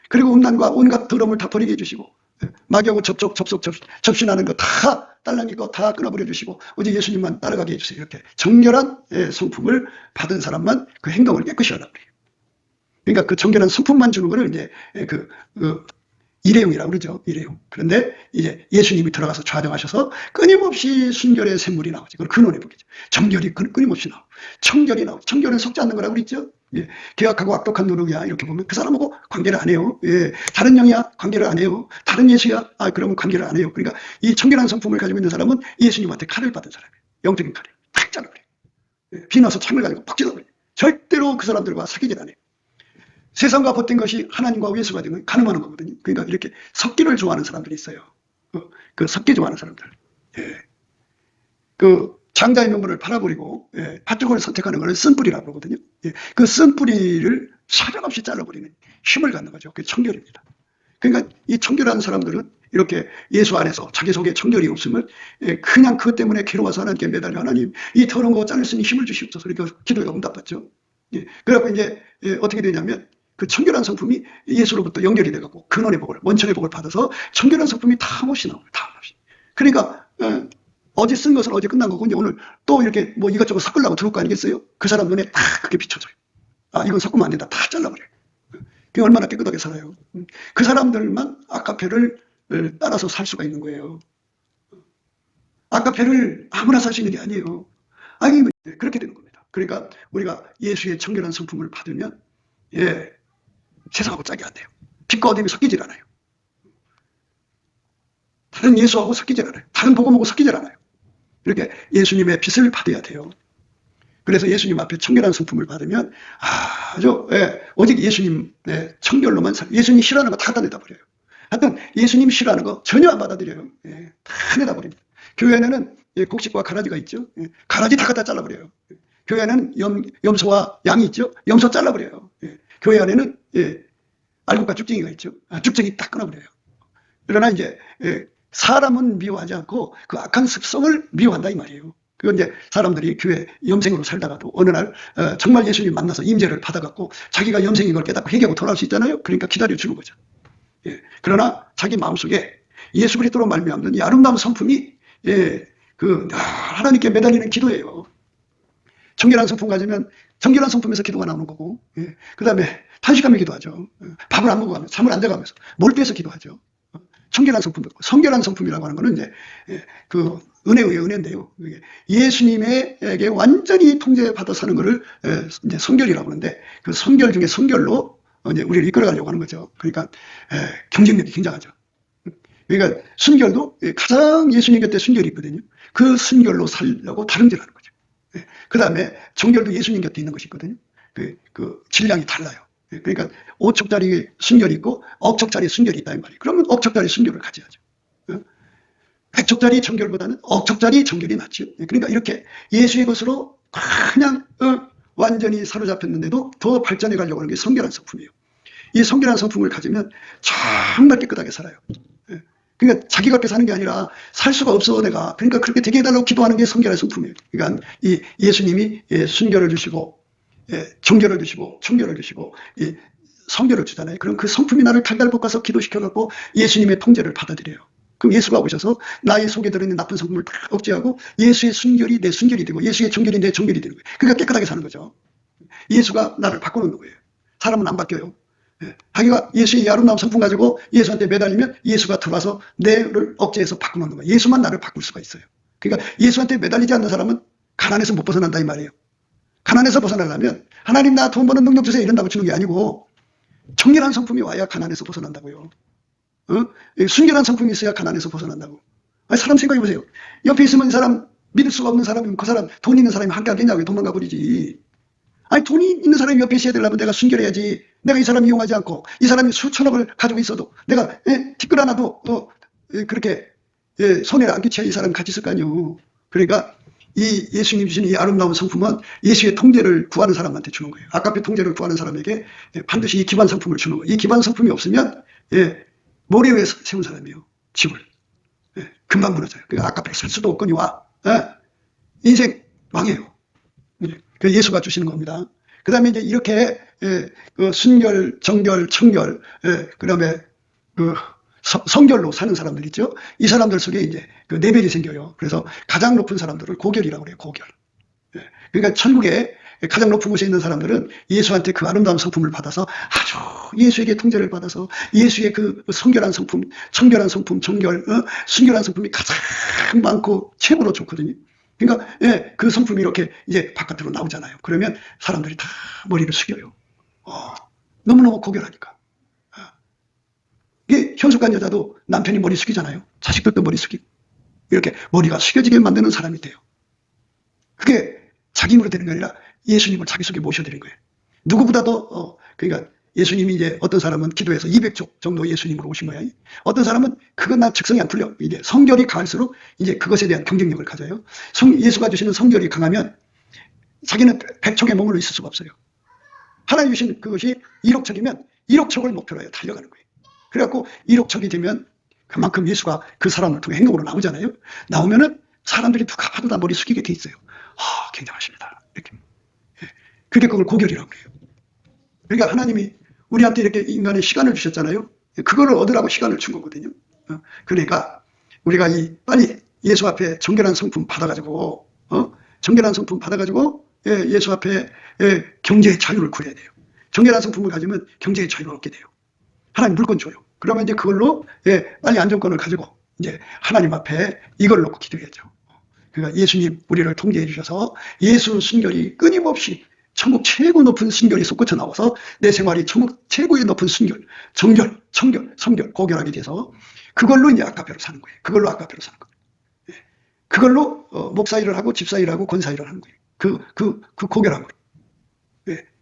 그리고 음란과 온갖 더러움을 다 버리게 해주시고, 마귀하고 접신하는 거 다 딸랑이 거 다 끊어버려 주시고 오직 예수님만 따라가게 해주세요. 이렇게 정결한 성품을 받은 사람만 그 행동을 깨끗이 하라고 그래요. 그러니까 그 정결한 성품만 주는 거를 이제 일회용이라고 그러죠. 일회용. 그런데 이제 예수님이 들어가서 좌정하셔서 끊임없이 순결의 샘물이 나오죠. 그걸 근원해 보겠죠. 정결이 끊임없이 나오고 청결이 나오고 청결은 속지 않는 거라고 그랬죠. 계약하고 악독한 노력이야 이렇게 보면 그 사람하고 관계를 안 해요. 다른 영이야 관계를 안 해요. 다른 예수야 그러면 관계를 안 해요. 그러니까 이 청결한 성품을 가지고 있는 사람은 예수님한테 칼을 받은 사람이에요. 영적인 칼을 탁 잘라버려요. 비나서 창을 가지고 팍 찔러버려요. 절대로 그 사람들과 사귀질 않아요. 세상과 벗된 것이 하나님과 예수가 되면 가늠하는 거거든요. 그러니까 이렇게 섞기를 좋아하는 사람들이 있어요. 그 섞기 좋아하는 사람들. 그 장자의 명분을 팔아버리고 팥죽을 선택하는 걸 쓴뿌리라고 그러거든요. 그 쓴뿌리를 사정없이 잘라버리는 힘을 갖는 거죠. 그게 청결입니다. 그러니까 이 청결한 사람들은 이렇게 예수 안에서 자기 속에 청결이 없으면 그냥 그것 때문에 괴로워서 하나님께 매달려 하나님 이 더러운 거 자를 수 있는 힘을 주시옵소서 이렇게 기도가 응답받죠. 그래갖고 이제 어떻게 되냐면 그 청결한 성품이 예수로부터 연결이 돼갖고 근원의 복을 원천의 복을 받아서 청결한 성품이 다 없이 나와요. 다 없이. 그러니까 어제 쓴 것은 어제 끝난 거고 이제 오늘 또 이렇게 뭐 이것저것 섞으려고 들어올 거 아니겠어요? 그 사람 눈에 다 그게 비춰져요. 이건 섞으면 안 된다. 다 잘라버려요. 그게 얼마나 깨끗하게 살아요. 그 사람들만 아카페를 따라서 살 수가 있는 거예요. 아카페를 아무나 살 수 있는 게 아니에요. 그렇게 되는 겁니다. 그러니까 우리가 예수의 청결한 성품을 받으면 세상하고 짝이 안 돼요. 빛과 어둠이 섞이질 않아요. 다른 예수하고 섞이질 않아요. 다른 복음하고 섞이질 않아요. 이렇게 예수님의 빛을 받아야 돼요. 그래서 예수님 앞에 청결한 성품을 받으면 아주 오직 예수님 청결로만 예수님 싫어하는 거 다 갖다 내다 버려요. 하여튼 예수님 싫어하는 거 전혀 안 받아들여요. 다 내다 버립니다. 교회 안에는 곡식과 가라지가 있죠. 가라지 다 갖다 잘라버려요. 교회 안에는 염소와 양이 있죠. 염소 잘라버려요. 교회 안에는 알곡과 쭉쟁이가 있죠. 쭉쟁이 딱 끊어버려요. 그러나 이제 사람은 미워하지 않고 그 악한 습성을 미워한다 이 말이에요. 그건 이제 사람들이 교회 염생으로 살다가도 어느 날 정말 예수님 만나서 임재를 받아갖고 자기가 염생인 걸 깨닫고 회개하고 돌아올 수 있잖아요. 그러니까 기다려주는 거죠. 그러나 자기 마음속에 예수 그리스도로 말미암는 이 아름다운 성품이 하나님께 매달리는 기도예요. 청결한 성품 가지면 정결한 성품에서 기도가 나오는 거고, 그 다음에 탄식하며 기도하죠. 밥을 안 먹어가면서, 잠을 안 자가면서, 몰두해서 기도하죠. 청결한 성품, 성결한 성품이라고 하는 거는 이제 그 은혜의 은혜인데요. 예수님에게 완전히 통제받아 사는 거를 이제 성결이라고 하는데, 그 성결 중에 성결로 이제 우리를 이끌어가려고 하는 거죠. 그러니까 경쟁력이 굉장하죠. 그러니까 순결도 가장 예수님 곁에 순결이 있거든요. 그 순결로 살려고 다름질하는 거죠. 그 다음에 정결도 예수님 곁에 있는 것이 있거든요. 그 질량이 달라요. 그러니까 5척짜리 순결이 있고 억척짜리 순결이 있다 이 말이에요. 그러면 억척짜리 순결을 가져야죠. 100척짜리 정결보다는 억척짜리 정결이 낫죠. 그러니까 이렇게 예수의 것으로 그냥 완전히 사로잡혔는데도 더 발전해 가려고 하는 게 성결한 성품이에요. 이 성결한 성품을 가지면 정말 깨끗하게 살아요. 그러니까 자기가 그렇게 사는 게 아니라 살 수가 없어 내가. 그러니까 그렇게 되게 해달라고 기도하는 게 성결한 성품이에요. 그러니까 이 예수님이 순결을 주시고 정결을 주시고 청결을 주시고 성결을 주잖아요. 그럼 그 성품이 나를 달달 볶아서 기도시켜갖고 예수님의 통제를 받아들여요. 그럼 예수가 오셔서 나의 속에 들어있는 나쁜 성품을 다 억제하고 예수의 순결이 내 순결이 되고 예수의 정결이 내 정결이 되는 거예요. 그러니까 깨끗하게 사는 거죠. 예수가 나를 바꿔놓는 거예요. 사람은 안 바뀌어요. 자기가 예수의 아름다운 성품 가지고 예수한테 매달리면 예수가 들어와서 내를 억제해서 바꿔놓는 거예요. 예수만 나를 바꿀 수가 있어요. 그러니까 예수한테 매달리지 않는 사람은 가난에서 못 벗어난다 이 말이에요. 가난에서 벗어나려면 하나님 나 돈 버는 능력 주세요 이런다고 주는 게 아니고 청결한 성품이 와야 가난에서 벗어난다고요. 순결한 성품이 있어야 가난에서 벗어난다고. 아니, 사람 생각해 보세요. 옆에 있으면 이 사람 믿을 수가 없는 사람이면 그 사람 돈 있는 사람이 함께 하겠냐고 도망가 버리지. 아니 돈이 있는 사람이 옆에 있어야 되려면 내가 순결해야지. 내가 이 사람 이용하지 않고 이 사람이 수천억을 가지고 있어도 내가 티끌 하나도 그렇게 손해를 안 끼쳐야 이 사람 같이 있을 거 아니에요. 그러니까 이 예수님 주시는 이 아름다운 성품은 예수의 통제를 구하는 사람한테 주는 거예요. 아까의 통제를 구하는 사람에게 반드시 이 기반 성품을 주는 거예요. 이 기반 성품이 없으면 모래 위에 세운 사람이에요. 집을. 금방 무너져요. 그러니까 아까에 살 수도 없거니와 인생 망해요. 그 예수가 주시는 겁니다. 그 다음에 이제 이렇게 그 순결, 정결, 청결, 그 다음에 그 성결로 사는 사람들 있죠. 이 사람들 속에 이제 그 레벨이 생겨요. 그래서 가장 높은 사람들을 고결이라고 그래요. 고결. 그러니까 천국에 가장 높은 곳에 있는 사람들은 예수한테 그 아름다운 성품을 받아서 아주 예수에게 통제를 받아서 예수의 그 성결한 성품, 청결한 성품, 정결, 순결한 성품이 가장 많고 최고로 좋거든요. 그러니까 그 성품이 이렇게 이제 바깥으로 나오잖아요. 그러면 사람들이 다 머리를 숙여요. 너무너무 고결하니까. 이게 현숙한 여자도 남편이 머리 숙이잖아요. 자식들도 머리 숙이고 이렇게 머리가 숙여지게 만드는 사람이 돼요. 그게 자기 힘으로 되는 게 아니라 예수님을 자기 속에 모셔드린 거예요. 누구보다도 그러니까 예수님이 이제 어떤 사람은 기도해서 200조 정도 예수님으로 오신 거예요. 어떤 사람은 그건 나 즉성이 안 풀려. 이제 성결이 강할수록 이제 그것에 대한 경쟁력을 가져요. 예수가 주시는 성결이 강하면 자기는 100척에 머물러 있을 수가 없어요. 하나님 주신 그것이 1억 척이면 1억 척을 목표로 해요. 달려가는 거예요. 그래갖고 1억 척이 되면 그만큼 예수가 그 사람을 통해 행동으로 나오잖아요. 나오면은 사람들이 누가 봐도 다 머리 숙이게 돼 있어요. 굉장하십니다. 이렇게. 그게 그걸 고결이라고 그래요. 그러니까 하나님이 우리한테 이렇게 인간의 시간을 주셨잖아요. 그거를 얻으라고 시간을 준 거거든요. 그러니까 우리가 빨리 예수 앞에 정결한 성품 받아가지고, 정결한 성품 받아가지고, 예수 앞에 경제의 자유를 구해야 돼요. 정결한 성품을 가지면 경제의 자유를 얻게 돼요. 하나님 물건 줘요. 그러면 이제 그걸로 빨리 안정권을 가지고 이제 하나님 앞에 이걸 놓고 기도해야죠. 그러니까 예수님 우리를 통제해 주셔서 예수 순결이 끊임없이 천국 최고 높은 순결이 솟구쳐 나와서 내 생활이 천국 최고의 높은 순결, 정결, 청결, 성결, 고결하게 돼서 그걸로 이제 아까페로 사는 거예요. 그걸로 아까페로 사는 거예요. 그걸로 목사 일을 하고 집사 일을 하고 권사 일을 하는 거예요. 그 고결함으로.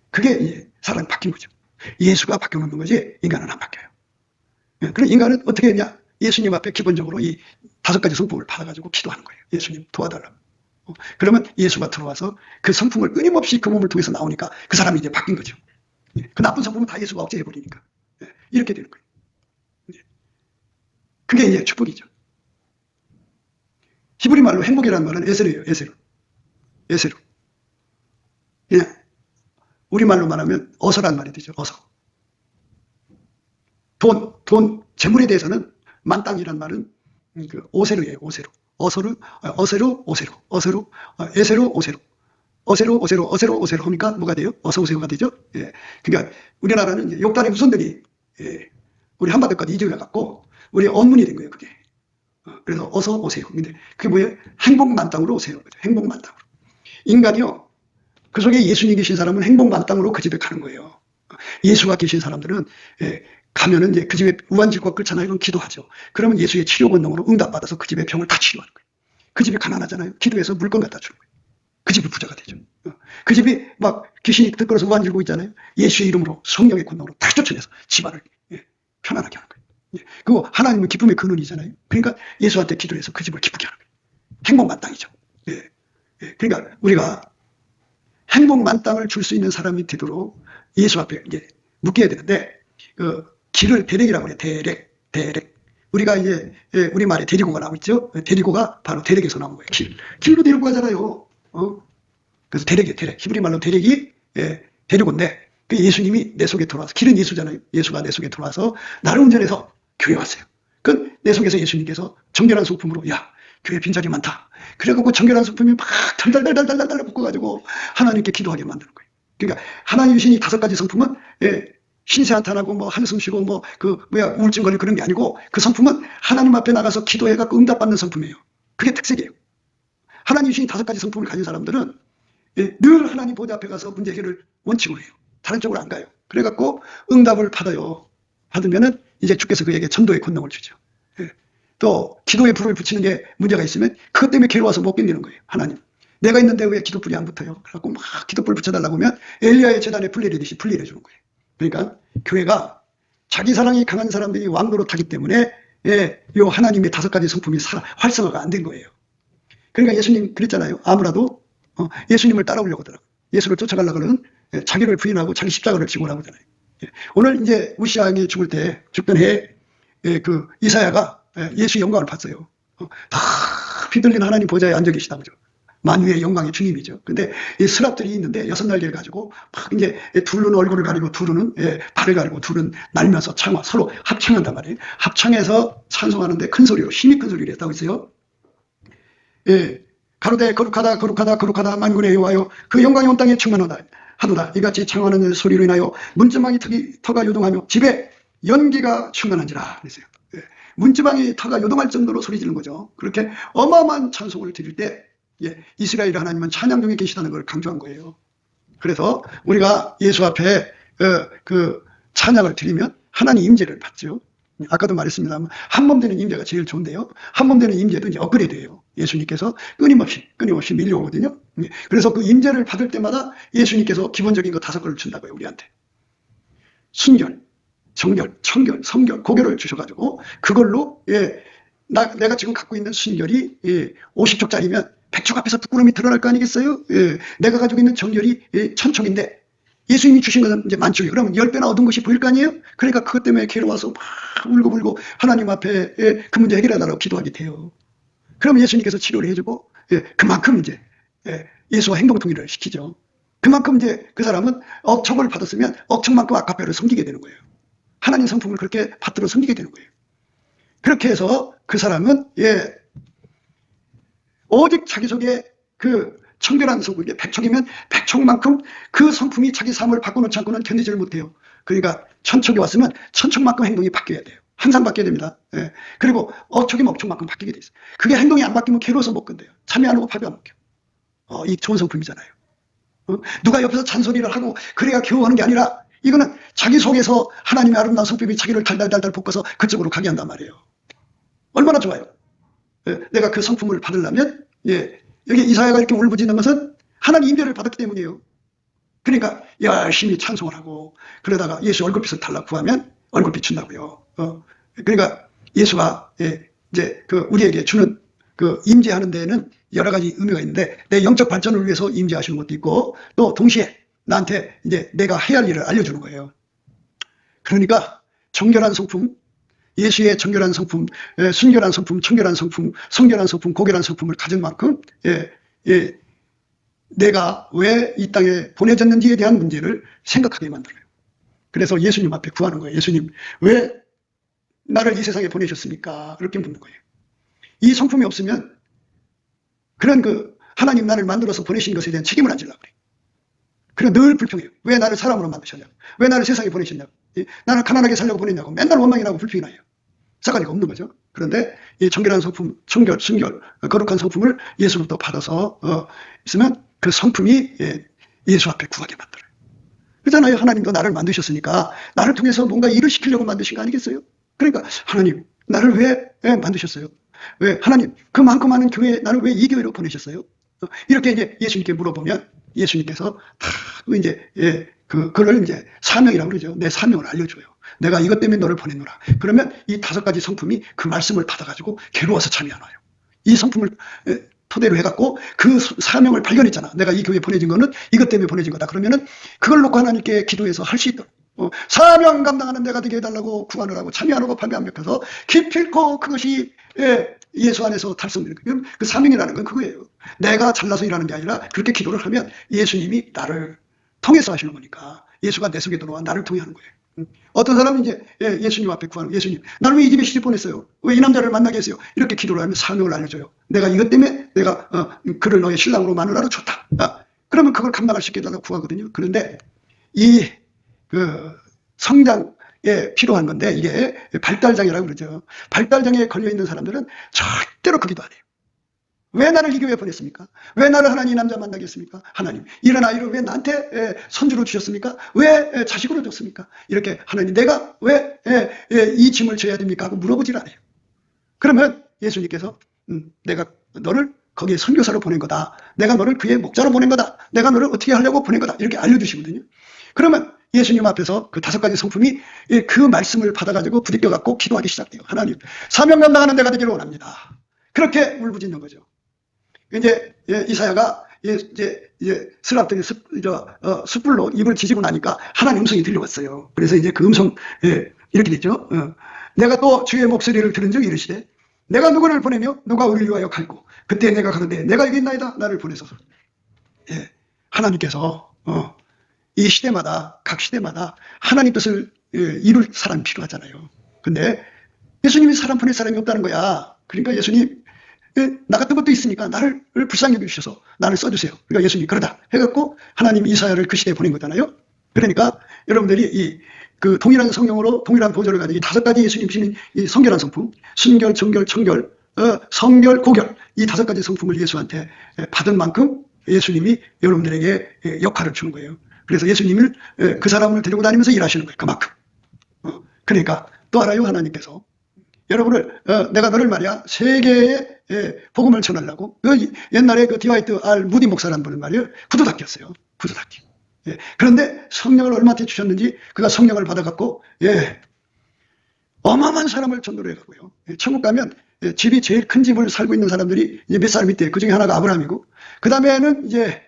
그게 이제 사람이 바뀐 거죠. 예수가 바뀌어놓는 거지 인간은 안 바뀌어요. 그럼 인간은 어떻게 했냐? 예수님 앞에 기본적으로 이 5가지 성품을 받아가지고 기도하는 거예요. 예수님 도와달라고. 그러면 예수가 들어와서 그 성품을 끊임없이 그 몸을 통해서 나오니까 그 사람이 이제 바뀐 거죠. 그 나쁜 성품은 다 예수가 억제해버리니까. 이렇게 되는 거예요. 그게 이제 축복이죠. 히브리 말로 행복이라는 말은 에세르예요. 에세르. 에세르. 그냥 우리말로 말하면 어서란 말이 되죠. 어서. 돈, 재물에 대해서는 만땅이란 말은 그 오세르예요. 오세르. 어세루, 에세루, 오세루 하니까 뭐가 돼요? 어서오세요가 되죠? 그러니까 우리나라는 욕단의 후손들이 우리 한반도까지 이주해 갖고 우리 언문이 된 거예요, 그게. 그래서 어서 오세요. 근데 그게 뭐예요? 행복 만땅으로 오세요. 행복 만땅으로. 인간이요, 그 속에 예수님 계신 사람은 행복 만땅으로 그 집에 가는 거예요. 예수가 계신 사람들은 가면은 이제 그 집에 우환질과 끓잖아요. 그럼 기도하죠. 그러면 예수의 치료 권능으로 응답받아서 그 집의 병을 다 치료하는 거예요. 그 집이 가난하잖아요. 기도해서 물건 갖다 주는 거예요. 그 집이 부자가 되죠. 그 집이 막 귀신이 들끓어서 우환질고 있잖아요. 예수의 이름으로 성령의 권능으로 다 쫓아내서 집안을 편안하게 하는 거예요. 그거 하나님은 기쁨의 근원이잖아요. 그러니까 예수한테 기도해서 그 집을 기쁘게 하는 거예요. 행복 만땅이죠. 그러니까 우리가 행복 만땅을 줄 수 있는 사람이 되도록 예수 앞에 이제 묶여야 되는데, 그 길을 대렉이라고 해요. 대렉. 우리가 이제 우리말에 데리고가 나오고 있죠. 데리고가 바로 대렉에서 나온 거예요. 길로 데리고 가잖아요. 그래서 대렉이에요. 대렉. 히브리 말로 대렉이 데리고인데, 그 예수님이 내 속에 들어와서, 길은 예수잖아요. 예수가 내 속에 들어와서 나를 운전해서 교회 왔어요. 그 내 속에서 예수님께서 정결한 성품으로, 야, 교회 빈자리 많다. 그래갖고 정결한 성품이 막 달달달달달달 볶아가지고 하나님께 기도하게 만드는 거예요. 그러니까 하나님 주신 이 5가지 성품은 신세 한탄하고 뭐 한숨 쉬고 뭐 우울증 걸리고 그런 게 아니고, 그 성품은 하나님 앞에 나가서 기도해갖고 응답받는 성품이에요. 그게 특색이에요. 하나님 주신 5가지 성품을 가진 사람들은 늘 하나님 보좌 앞에 가서 문제 해결을 원칙으로 해요. 다른 쪽으로 안 가요. 그래갖고 응답을 받아요. 받으면은 이제 주께서 그에게 전도의 권능을 주죠. 또 기도에 불을 붙이는 게 문제가 있으면 그것 때문에 괴로워서 못 견디는 거예요. 하나님, 내가 있는데 왜 기도불이 안 붙어요? 그래갖고 막 기도불 붙여달라고 하면 엘리야의 재단에 불 내리듯이 불 내려주는 거예요. 그러니까 교회가 자기 사랑이 강한 사람들이 왕노릇하기 때문에 요 하나님의 5가지 성품이 활성화가 안 된 거예요. 그러니까 예수님 그랬잖아요. 아무라도 예수님을 따라오려고 하더라고요. 예수를 쫓아가려고 하면 자기를 부인하고 자기 십자가를 지고 오라고 하잖아요. 오늘 이제 우시아 왕이 죽던 해에 그 이사야가 예수의 영광을 봤어요. 다 비들린 하나님 보좌에 앉아 계시다 그죠. 만유의 영광의 주님이죠. 근데 이 스랍들이 있는데 6날개를 가지고 막 이제 둘은 얼굴을 가리고 둘은 발을 가리고 둘은 날면서 서로 합창한단 말이에요. 합창해서 찬송하는데 큰 소리로, 힘이 큰 소리를 했다고 있어요. 가로되 거룩하다 만군의 여호와여, 그 영광이 온 땅에 충만하다 하도다. 이같이 창하는 소리로 인하여 문지방이 터가 요동하며 집에 연기가 충만한지라 그랬어요. 문지방이 터가 요동할 정도로 소리 지르는 거죠. 그렇게 어마어마한 찬송을 드릴 때 이스라엘 하나님은 찬양 중에 계시다는 걸 강조한 거예요. 그래서 우리가 예수 앞에 그 찬양을 드리면 하나님 임재를 받죠. 아까도 말했습니다만 한 몸 되는 임재가 제일 좋은데요. 한 몸 되는 임재도 이제 업그레이드예요. 예수님께서 끊임없이 밀려오거든요. 그래서 그 임재를 받을 때마다 예수님께서 기본적인 거 5가지를 준다고요. 우리한테. 순결, 정결, 청결, 성결, 고결을 주셔가지고 그걸로 내가 지금 갖고 있는 순결이 50촉짜리면 100촉 앞에서 부끄러움이 드러날 거 아니겠어요? 내가 가지고 있는 정결이 1000촉인데 예수님이 주신 것은 이제 만촉이에요. 그러면 10배나 얻은 것이 보일 거 아니에요? 그러니까 그것 때문에 괴로워서 막 울고 하나님 앞에 그 문제 해결해달라고 기도하게 돼요. 그럼 예수님께서 치료를 해주고 그만큼 이제 예수와 행동통일을 시키죠. 그만큼 이제 그 사람은 억척을 받았으면 억척만큼 아카페를 섬기게 되는 거예요. 하나님 성품을 그렇게 받들어 섬기게 되는 거예요. 그렇게 해서 그 사람은 오직 자기 속에 그 청결한 성품, 100촉이면 100촉만큼 그 성품이 자기 삶을 바꿔놓지 않고는 견디지를 못해요. 그러니까 1000촉이 왔으면 1000촉만큼 행동이 바뀌어야 돼요. 항상 바뀌어야 됩니다. 그리고 억촉이면 억촉만큼 바뀌게 돼 있어요. 그게 행동이 안 바뀌면 괴로워서 못 건데요. 참여 안 하고 밥이 안 먹혀요. 이 좋은 성품이잖아요. 누가 옆에서 잔소리를 하고 그래야 겨우 하는 게 아니라 이거는 자기 속에서 하나님의 아름다운 성품이 자기를 달달달달 볶아서 그쪽으로 가게 한단 말이에요. 얼마나 좋아요. 내가 그 성품을 받으려면 여기 이사야가 이렇게 울부짖는 것은 하나님 임재를 받았기 때문이에요. 그러니까 열심히 찬송을 하고 그러다가 예수 얼굴빛을 달라고 구하면 얼굴빛 준다고요. 그러니까 예수가 이제 그 우리에게 주는 그 임재하는 데에는 여러 가지 의미가 있는데 내 영적 발전을 위해서 임재하시는 것도 있고 또 동시에 나한테 이제 내가 해야 할 일을 알려주는 거예요. 그러니까 정결한 성품, 예수의 정결한 성품, 순결한 성품, 청결한 성품, 성결한 성품, 고결한 성품을 가진 만큼 내가 왜 이 땅에 보내졌는지에 대한 문제를 생각하게 만들어요. 그래서 예수님 앞에 구하는 거예요. 예수님, 왜 나를 이 세상에 보내셨습니까? 이렇게 묻는 거예요. 이 성품이 없으면 그런 그 하나님 나를 만들어서 보내신 것에 대한 책임을 안 지려고 그래요. 그리고 늘 불평해요. 왜 나를 사람으로 만드셨냐고. 왜 나를 세상에 보내셨냐고. 나를 가난하게 살려고 보냈냐고. 맨날 원망이 나고 불평이 나요. 싸가지가 없는 거죠. 그런데 이 정결한 성품, 정결, 순결, 거룩한 성품을 예수로부터 받아서 있으면 그 성품이 예수 앞에 구하게 만들어요. 그렇잖아요. 하나님도 나를 만드셨으니까 나를 통해서 뭔가 일을 시키려고 만드신 거 아니겠어요? 그러니까 하나님 나를 왜 만드셨어요? 왜 하나님 그 많고 많은 교회에 나를 왜 이 교회로 보내셨어요? 이렇게 이제 예수님께 물어보면 예수님께서 다 이제 그걸 이제 사명이라고 그러죠. 내 사명을 알려줘요. 내가 이것 때문에 너를 보냈노라. 그러면 이 5가지 성품이 그 말씀을 받아가지고 괴로워서 잠이 안 와요. 이 성품을 토대로 해갖고 그 사명을 발견했잖아. 내가 이 교회에 보내진 거는 이것 때문에 보내진 거다. 그러면은 그걸 놓고 하나님께 기도해서 할 수 있도록 사명 감당하는 내가 되게 해달라고 구하느라고 참여 안 하고 밤에 안 맥혀서 기필코 그것이 예수 안에서 달성되는 거예요. 그 사명이라는 건 그거예요. 내가 잘나서 일하는 게 아니라 그렇게 기도를 하면 예수님이 나를 통해서 하시는 거니까 예수가 내 속에 들어와 나를 통해 하는 거예요. 어떤 사람은 이제 예수님 앞에 구하는 예수님 나를 왜 이 집에 시집 보냈어요? 왜 이 남자를 만나게 했어요? 이렇게 기도를 하면 사명을 알려줘요. 내가 이것 때문에 내가 그를 너의 신랑으로 마누라로 줬다. 그러면 그걸 감당할 수 있게 해달라고 구하거든요. 그런데 이 성장에 필요한 건데 이게 발달장애라고 그러죠. 발달장애에 걸려있는 사람들은 절대로 그 기도 안 해요. 왜 나를 이 교회에 보냈습니까? 왜 나를 하나님 이 남자 만나게 했습니까? 하나님 이런 아이를 왜 나한테 손주로 주셨습니까? 왜 자식으로 줬습니까? 이렇게 하나님 내가 왜 이 짐을 져야 됩니까? 하고 물어보질 않아요. 그러면 예수님께서 내가 너를 거기에 선교사로 보낸 거다. 내가 너를 그의 목자로 보낸 거다. 내가 너를 어떻게 하려고 보낸 거다. 이렇게 알려주시거든요. 그러면 예수님 앞에서 그 5가지 성품이 그 말씀을 받아가지고 부딪혀갖고 기도하기 시작해요. 하나님 사명 감당하는 내가 되기를 원합니다. 그렇게 울부짖는 거죠. 이제 이사야가 이제 스랍들이 숯불로 입을 지지고 나니까 하나님 음성이 들려왔어요. 그래서 이제 그 음성 이렇게 됐죠. 내가 또 주의 목소리를 들은 적 이르시되 내가 누구를 보내며 누가 우리를 위하여 갈고 그때 내가 가는데 내가 여기 있나이다 나를 보내소서. 하나님께서 이 시대마다 각 시대마다 하나님 뜻을 이룰 사람이 필요하잖아요. 근데 예수님이 사람 보낼 사람이 없다는 거야. 그러니까 예수님 나 같은 것도 있으니까 나를 불쌍히 여기주셔서 나를 써주세요. 그러니까 예수님이 그러다 해갖고 하나님 이사야를 그 시대에 보낸 거잖아요. 그러니까 여러분들이 그 동일한 성령으로 동일한 보좌를 가지고 이 5가지 예수님 주시는 이 성결한 성품, 순결, 정결, 청결, 성결, 고결 이 5가지 성품을 예수한테 받은 만큼 예수님이 여러분들에게 역할을 주는 거예요. 그래서 예수님을 그 사람을 데리고 다니면서 일하시는 거예요. 그만큼. 그러니까 또 알아요. 하나님께서 여러분을 내가 너를 말이야 세계에 복음을 전하려고 옛날에 그 디와이트 알 무디 목사라는 분을 말이에요. 구두닦이였어요. 구두닦이. 그런데 성령을 얼마나 주셨는지 그가 성령을 받아갖고 어마어마한 사람을 전도를 해가고요. 천국 가면 집이 제일 큰 집을 살고 있는 사람들이 이제 몇 사람 있대요. 그 중에 하나가 아브라함이고 그 다음에는 이제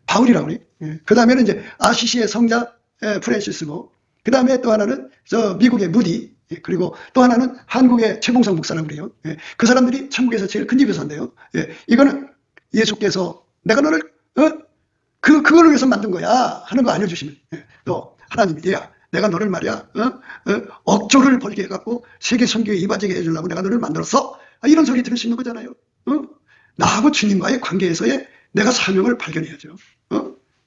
바울이라고 그래요. 그 다음에는 이제 아시시의 성자 프랜시스고 그 다음에 또 하나는 미국의 무디 그리고 또 하나는 한국의 최봉성 목사라고 그래요. 그 사람들이 천국에서 제일 큰 집에서 산대요. 이거는 예수께서 내가 너를 그걸 위해서 만든 거야 하는 거 알려주시면 또 하나님이 돼야 내가 너를 말이야 억조를 벌게 해갖고 세계 선교에 이바지게 해주려고 내가 너를 만들었어. 이런 소리 들을 수 있는 거잖아요. 나하고 주님과의 관계에서의 내가 사명을 발견해야죠.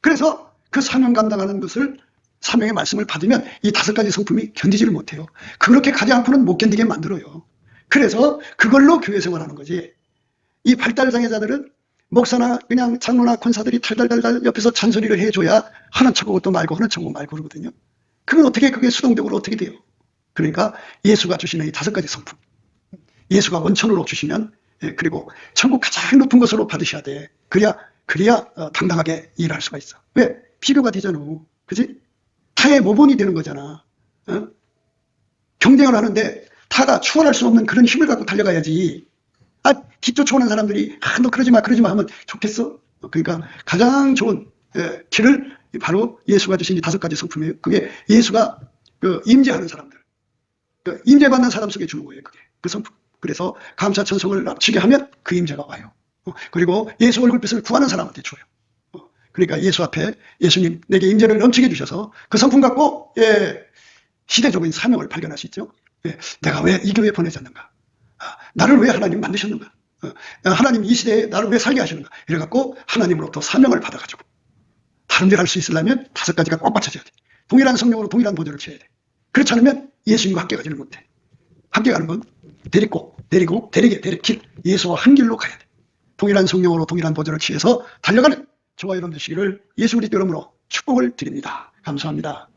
그래서 그 사명 감당하는 것을 사명의 말씀을 받으면 이 5가지 성품이 견디지를 못해요. 그렇게 가지 않고는 못 견디게 만들어요. 그래서 그걸로 교회 생활하는 거지. 이 발달장애자들은 목사나 그냥 장로나 권사들이 달달달달 옆에서 잔소리를 해줘야 하는 척하고 또 말고 하는 척하고 말고 그러거든요. 그건 어떻게 그게 수동적으로 어떻게 돼요? 그러니까 예수가 주시는 이 5가지 성품. 예수가 원천으로 주시면 그리고 천국 가장 높은 것으로 받으셔야 돼. 그래야 당당하게 일할 수가 있어. 왜? 필요가 되잖아. 그지? 타의 모본이 되는 거잖아. 경쟁을 하는데 타가 추월할 수 없는 그런 힘을 갖고 달려가야지. 뒤쫓아오는 사람들이 너 그러지 마 하면 좋겠어? 그러니까 가장 좋은 길을 바로 예수가 주신 이 5가지 성품이에요. 그게 예수가 임재하는 사람들, 임재받는 사람 속에 주는 거예요. 그게 그 성품. 그래서 감사 천성을 넘치게 하면 그 임재가 와요. 그리고 예수 얼굴빛을 구하는 사람한테 줘요. 그러니까 예수 앞에 예수님 내게 임재를 넘치게 주셔서 그 성품 갖고 시대적인 사명을 발견할 수 있죠. 내가 왜 이 교회에 보내졌는가? 나를 왜 하나님 만드셨는가? 하나님 이 시대에 나를 왜 살게 하시는가? 이래갖고 하나님으로부터 사명을 받아가지고 다른 데를 할 수 있으려면 5가지가 꼭 받쳐져야 돼. 동일한 성령으로 동일한 보좌를 취해야 돼. 그렇지 않으면 예수님과 함께 가지는 못해. 함께 가는 건 데리고 데리길 예수와 한 길로 가야 돼. 동일한 성령으로 동일한 보좌를 취해서 달려가는 저와 여러분 되시기를 예수 그리스도 이름으로 축복을 드립니다. 감사합니다.